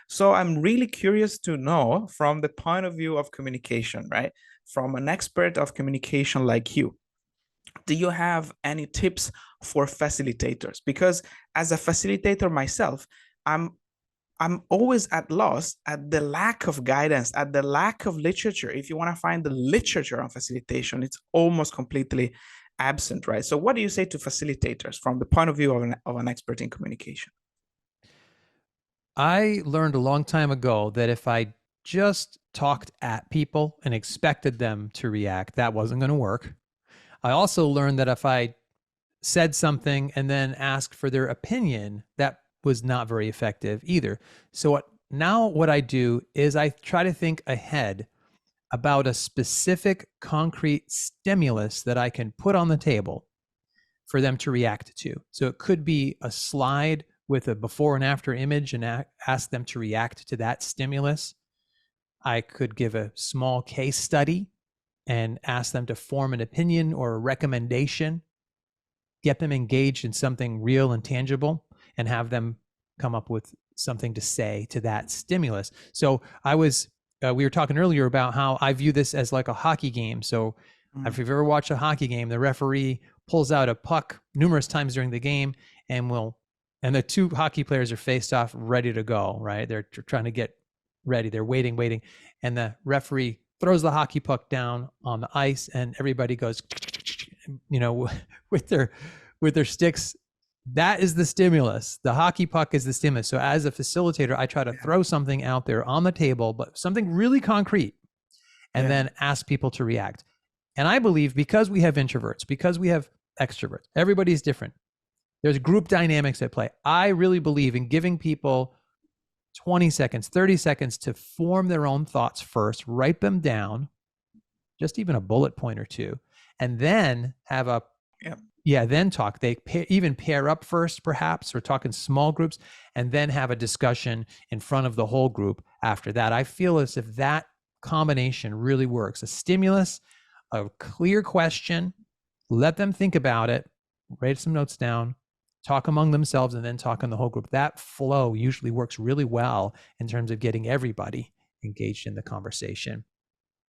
So I'm really curious to know from the point of view of communication, right? From an expert of communication like you, do you have any tips for facilitators? Because as a facilitator myself, I'm I'm always at loss at the lack of guidance, at the lack of literature. If you want to find the literature on facilitation, it's almost completely absent, right? So, what do you say to facilitators from the point of view of an expert in communication? I learned a long time ago that if I just talked at people and expected them to react, that wasn't going to work. I also learned that if I said something and then asked for their opinion, that was not very effective either. So what I do is I try to think ahead about a specific concrete stimulus that I can put on the table for them to react to. So it could be a slide with a before and after image and ask them to react to that stimulus. I could give a small case study and ask them to form an opinion or a recommendation, get them engaged in something real and tangible, and have them come up with something to say to that stimulus. So we were talking earlier about how I view this as like a hockey game. So if you've ever watched a hockey game, the referee pulls out a puck numerous times during the game and the two hockey players are faced off ready to go, right? They're trying to get ready. They're waiting. And the referee throws the hockey puck down on the ice and everybody goes, with their sticks. That is the stimulus. The hockey puck is the stimulus. So as a facilitator, I try to throw something out there on the table, but something really concrete, and then ask people to react. And I believe because we have introverts, because we have extroverts, everybody's different. There's group dynamics at play. I really believe in giving people 20 seconds, 30 seconds to form their own thoughts first, write them down, just even a bullet point or two, and then have then talk. They even pair up first, perhaps, or talk in small groups, and then have a discussion in front of the whole group after that. I feel as if that combination really works. A stimulus, a clear question, let them think about it, write some notes down, talk among themselves, and then talk in the whole group. That flow usually works really well in terms of getting everybody engaged in the conversation.